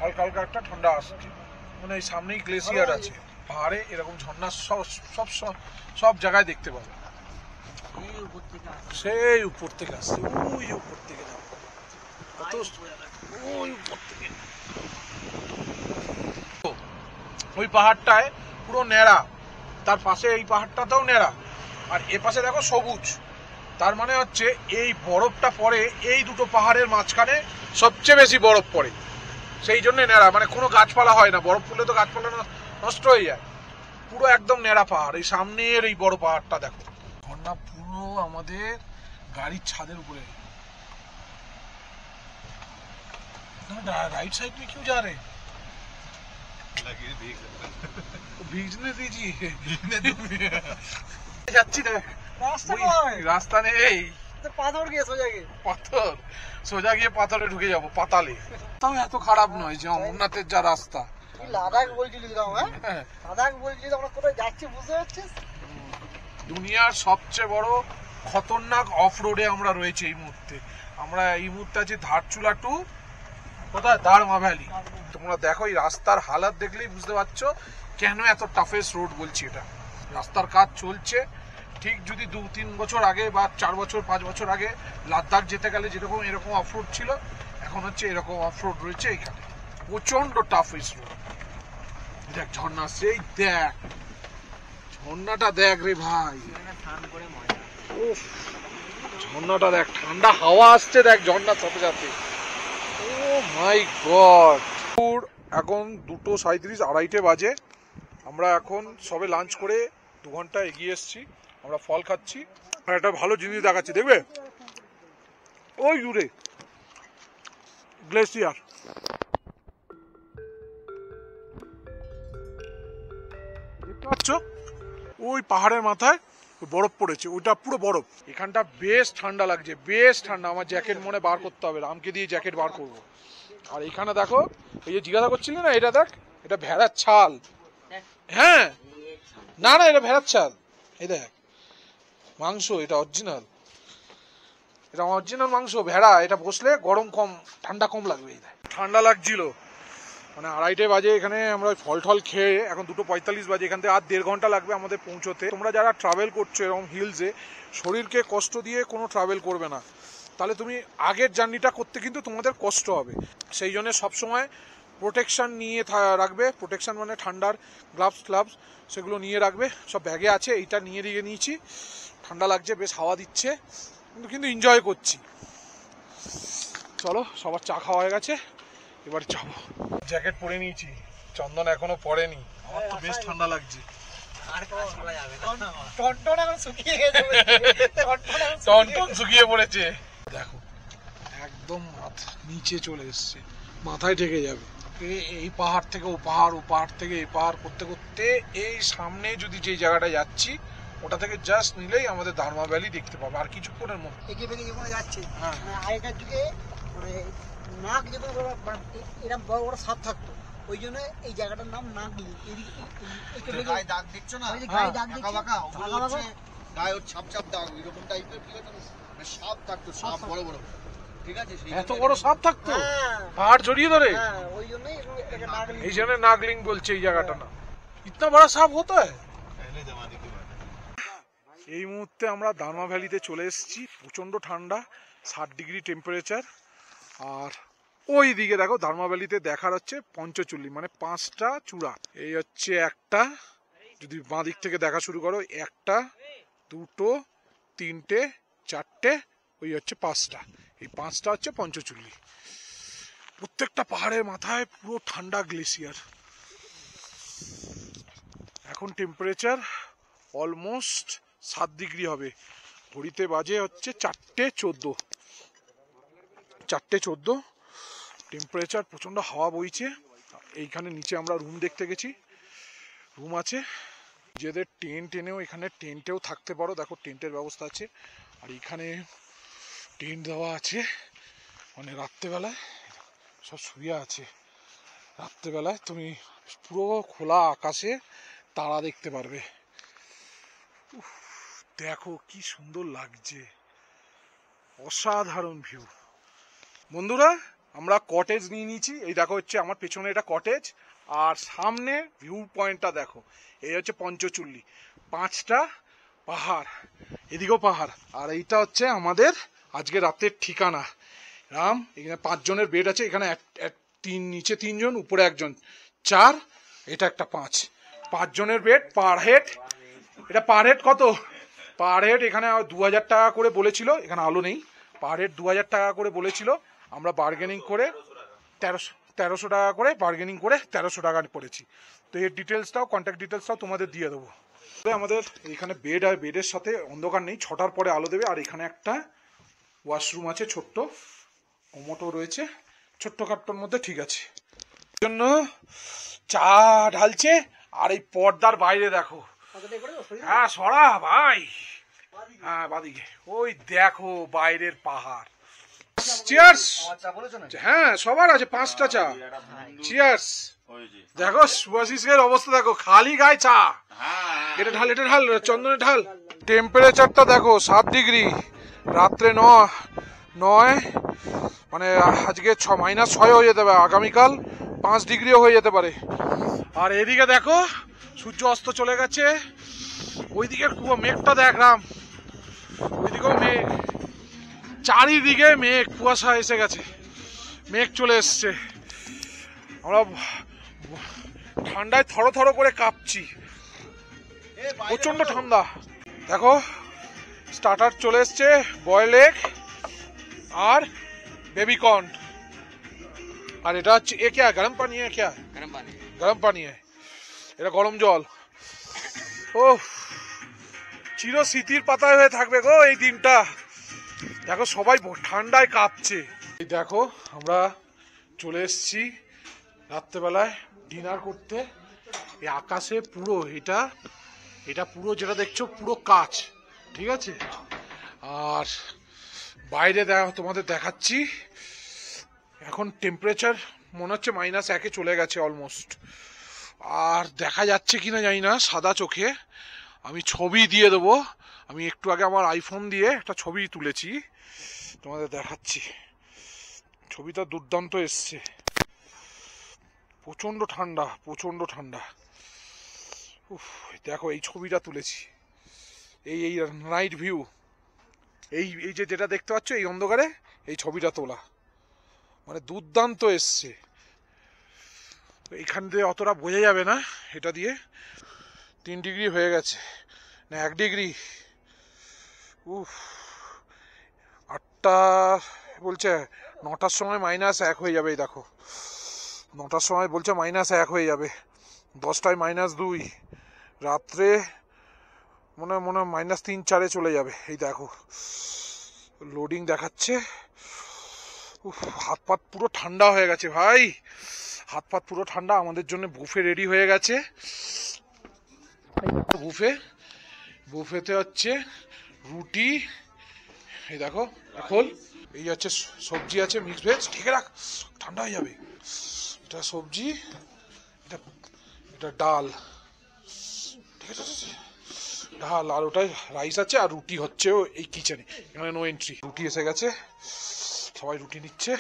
হালকা হালকা একটা ঠান্ডা আসছে, মানে এই সামনেই গ্লেসিয়ার আছে। পাহাড়ে এরকম ঝর্ণা সব জায়গায় দেখতে পাবে। সেই উপর থেকে আসছে, ওই উপর থেকে কত, ওই উপর থেকে। ওই পাহাড়টায় পুরো ন্যাড়া, তার পাশে এই পাহাড়টাতেও ন্যাড়া, আর এ পাশে দেখো সবুজ। তার মানে হচ্ছে এই বরফটা পড়ে এই দুটো পাহাড়ের মাঝখানে সবচেয়ে বেশি বরফ পড়ে, সেই জন্য ন্যাড়া। মানে কোনো গাছপালা হয় না, বরফ পড়লে তো গাছপালা নষ্ট হয়ে যায়। পুরো একদম ন্যাড়া পাহাড়। এই সামনের এই বড় পাহাড়টা দেখো, ঝর্ণা পুরো আমাদের গাড়ির ছাদের উপরে। राइट साइड में क्यों जा रहे हैं? भीगने दीजिए, যাচ্ছি দেখ রাস্তা নেই, পাথর গিয়ে পাথর সোজা গিয়ে পাথরে ঢুকে যাবো, পাতালে। তাও এত খারাপ নয় যে অমরনাথের যা রাস্তা। লাদাখ বলছিলি হ্যাঁ, লাদাখ বলছিলি, আমরা কোথায় যাচ্ছি বুঝতে পারছিস? দুনিয়ার সবচেয়ে বড় খতরনাক অফ রোডে আমরা রয়েছি এই মুহূর্তে। আমরা এই মুহূর্তে আছি ধারচুলা টু কোথায়, দারমা ভ্যালি। তোমরা দেখো এই রাস্তার হালাত দেখলেই বুঝতে পারছো কেন এত টাফেস্ট রোড বলছি এটা। রাস্তার কাজ চলছে। ঠিক যদি 2-3 বছর আগে বা 4 বছর 5 বছর আগে লাদাখ যেতে গেলে যেরকম এরকম অফ রোড ছিল, এখন হচ্ছে এরকম অফ রোড রয়েছে এখানে। প্রচন্ড টাফেস্ট রোড। দেখ ঝর্ণা, সেই দেখ ঝর্ণাটা দেখ রে ভাই, উফ ঝর্ণাটা দেখ, ঠান্ডা হাওয়া আসছে দেখ ঝর্ণার সাথে সাথে। ও মাই গড। এখন 2:37, 2:30 বাজে। আমরা এখন সবে লাঞ্চ করে 2 ঘন্টা এগিয়ে এসেছি। আমরা ফল খাচ্ছি আর একটা ভালো জিনিস দেখাচ্ছি, দেখবে ওই দূরে গ্লেসিয়ার। দেখতে পাচ্ছ ওই পাহাড়ের মাথায় বরফ পড়েছে, ওইটা পুরো বরফ। এখানটা বেশ ঠান্ডা লাগছে, বেশ ঠান্ডা। আমার জ্যাকেট মনে বার করতে হবে, রামকে দিয়ে জ্যাকেট বার করবো। আর এখানে দেখো, এই যে জিজ্ঞাসা করছিলে না, এটা দেখ, এটা ভেড়ার ছাল। হ্যাঁ, না না, এটা ভেড়ার ছাল। এই দেখ মাংস, এটা অরিজিনাল, এটা অরিজিনাল মাংস ভেড়া। এটা বসলে গরম কম, ঠান্ডা কম লাগবে। এই দেখ, ঠান্ডা লাগছিল। মানে 2:30 বাজে এখানে আমরা ফল টল খেয়ে এখন 2:45 বাজে। এখান থেকে আর 1.5 ঘন্টা লাগবে আমাদের পৌঁছতে। তোমরা যারা ট্রাভেল করছো এরকম হিলসে, শরীরকে কষ্ট দিয়ে কোনো ট্রাভেল করবে না, তাহলে তুমি আগের জার্নিটা করতে কিন্তু তোমাদের কষ্ট হবে। সেই জন্য সবসময় প্রোটেকশন নিয়ে রাখবে। প্রোটেকশন মানে ঠান্ডার গ্লাভস সেগুলো নিয়ে রাখবে, সব ব্যাগে আছে। এইটা নিয়ে নিয়েছি। ঠান্ডা লাগছে, বেশ হাওয়া দিচ্ছে, কিন্তু এনজয় করছি। চলো, সবার চা খাওয়া হয়ে গেছে, এবার যাবো। জ্যাকেট পরে নিয়েছি, চন্দন এখনো পরেনি। আমার তো বেশ ঠান্ডা লাগছে। টনটন শুকিয়ে পড়েছে। দেখো একদম নিচে চলে এসছে, মাথায় ঠেকে যাবে। এই পাহাড় থেকে ও পাহাড়, ও পাহাড় থেকে এই পাহাড় করতে করতে এই সামনে যদি যে জায়গাটা যাচ্ছি ওটা থেকে জাস্ট নিলেই আমাদের দারমা ভ্যালি দেখতে পাবে। আর কিছুক্ষণের মধ্যে এগিয়ে বেগে যখন যাচ্ছে, হ্যাঁ, আগেকার যুগে মানে নাক যখন এরকম বড় বড় সাপ থাকতো, ওই জন্য এই জায়গাটার নাম নাগলি। গায়ে দাগ দেখছো না, গায়ে দাগ বাঁকা বাঁকা, ওগুলো হচ্ছে গায়ে ওর ছাপ ছাপ দাগ, এরকম টাইপের। ঠিক আছে, সাপ থাকতো, সাপ বড় বড়। ঠিক আছে, এত বড় সাপ থাকতো, পাহাড় জড়িয়ে ধরে। ওই জন্যই এটাকে নাগলি। এই জন্য নাগলিং বলছে এই জায়গাটা না। ইতনা বড় সাপ হতো है? এই মুহূর্তে আমরা দারমা ভ্যালিতে চলে এসেছি। প্রচন্ড ঠান্ডা, 60 ডিগ্রি টেম্পারেচার। আর ওই দিকে দেখো দারমা ভ্যালিতে দেখার হচ্ছে পঞ্চচুল্লি, মানে 5টা চূড়া। এই হচ্ছে একটা, যদি বাঁ দিক থেকে দেখা শুরু করো, 1টা 2টো 3টে 4টে, ওই হচ্ছে 5টা। এই 5টা হচ্ছে পঞ্চচুল্লি। প্রত্যেকটা পাহাড়ের মাথায় পুরো ঠান্ডা গ্লেসিয়ার। এখন টেম্পারেচার অলমোস্ট 7 ডিগ্রি হবে। ঘড়িতে বাজে হচ্ছে 4:14। 4:14 টেম্পারেচার, প্রচণ্ড হাওয়া বইছে। এইখানে নিচে আমরা রুম দেখতে গেছি, রুম আছে, নিজেদের টেন্ট এনেও এখানে টেন্টেও থাকতে পারো। দেখো টেন্টের ব্যবস্থা আছে, আর এখানে টেন্ট দেওয়া আছে। মানে রাত্রেবেলায় সব শুয়ে আছে, রাত্রেবেলায় তুমি পুরো খোলা আকাশে তারা দেখতে পারবে। দেখো কি সুন্দর লাগছে, অসাধারণ ভিউ। বন্ধুরা আমরা কটেজ নিয়ে নিয়েছি, এই দেখো হচ্ছে আমার পেছনে এটা কটেজ, আর সামনে ভিউ পয়েন্টটা দেখো, এই হচ্ছে পঞ্চচুল্লি, 5টা পাহাড়, এদিকেও পাহাড়, আর এইটা হচ্ছে আমাদের আজকে রাতের ঠিকানা। রাম, এখানে 5 জনের বেড আছে, এখানে নিচে 3 জন, উপরে 1 জন, 4, এটা একটা 5 জনের বেড পার হেড। এটা পার হেড কত? পার হেড এখানে 2000 টাকা করে বলেছিল, এখানে আলো নেই, পার হেড 2000 টাকা করে বলেছিল। আমরা বার্গেনিং করে 1300 টাকা করে বার্গেনিং করে 1300 টাকা পড়েছি। তো এর ডিটেলসটাও, কন্ট্যাক্ট ডিটেলসটাও তোমাদের দিয়ে দেবো। আমাদের এখানে বেড, আর বেডের সাথে অন্ধকার নেই, 6টার পরে আলো দেবে। আর এখানে একটা ওয়াশরুম আছে, ছোট্ট কমোটও রয়েছে, ছোট্ট খাট্টোর মধ্যে, ঠিক আছে। জন্য চা ঢালছে, আর এই পর্দার বাইরে দেখো, হ্যাঁ সরা ভাই, হ্যাঁ বাদিকে ওই দেখো বাইরের পাহাড়। চিয়ার্স। হ্যাঁ সবার আছে 5টা চা। চিয়ার্স। দেখো শুভাশিসের অবস্থা দেখো, খালি গায়ে চা। এটা ঢাল, এটা ঢাল, চন্দনে ঢাল। টেম্পারেচারটা দেখো 7 ডিগ্রি, রাত্রে 9, মানে আজকে -6 হয়ে যেতে পারে, আগামীকাল 5 ডিগ্রিও হয়ে যেতে পারে। আর এদিকে দেখো সূর্য অস্ত চলে গেছে, ওইদিকে মেঘটা দেখ রাম, ওইদিকেও মেঘ, চারিদিকে মেঘ, কুয়াশা এসে গেছে, মেঘ চলে এসছে। আমরা ঠান্ডায় থরথর করে কাঁপছি, প্রচন্ড ঠান্ডা। দেখো স্টার্টার চলে এসছে, বয়েল এগ আর বেবিকর্ন, আর এটা হচ্ছে এ क्या গরম পানি, है क्या গরম পানি, এটা গরম জল। ও চির স্মৃতির পাতায় হয়ে থাকবে গো এই দিনটা। দেখো সবাই ঠান্ডায় কাঁপছে। দেখো আমরা চলে এসেছি রাত্রেবেলায় ডিনার করতে। এই আকাশে পুরো এটা পুরো যেটা দেখছো পুরো কাচ, ঠিক আছে। আর বাইরে তোমাদের দেখাচ্ছি, এখন টেম্পারেচার মনে হচ্ছে -1 চলে গেছে অলমোস্ট। আর দেখা যাচ্ছে কিনা জানি না সাদা চোখে, আমি ছবি দিয়ে দেবো। আমি একটু আগে আমার আইফোন দিয়ে একটা ছবি তুলেছি, তোমাদের দেখাচ্ছি। ছবিটা দুর্দান্ত এসছে, প্রচন্ড ঠান্ডা, প্রচন্ড ঠান্ডা। উফ, দেখো এই ছবিটা তুলেছি, এই নাইট ভিউ, এই যেটা দেখতে পাচ্ছ এই অন্ধকারে, এই ছবিটা তোলা, মানে দুর্দান্ত এসছে। এখান দিয়ে অতটা বোঝা যাবে না, এটা দিয়ে 3 ডিগ্রি হয়ে গেছে, না 1 ডিগ্রি। উফ, 8টা বলছে 9টার সময় -1 হয়ে যাবে। এই দেখো 9টার সময় বলছে -1 হয়ে যাবে, 10টায় -2, রাত্রে মনে -3-4 চলে যাবে। এই দেখো লোডিং দেখাচ্ছে। হাত পাত পুরো ঠান্ডা হয়ে গেছে ভাই, হাত পাত পুরো ঠান্ডা। আমাদের জন্য বুফে রেডি হয়ে গেছে। বুফেতে হচ্ছে রুটি, এই দেখো এখন এই হচ্ছে সবজি আছে, মিক্স ভেজ, ঠিক রাখ ঠান্ডা হয়ে যাবে। এটা সবজি, এটা ডাল, ঠিক আছে, ডাল, আর ওটাই রাইস আছে, আর রুটি হচ্ছে এই কিচেনে, এখানে নো এন্ট্রি। রুটি এসে গেছে, সবাই রুটি নিচ্ছে।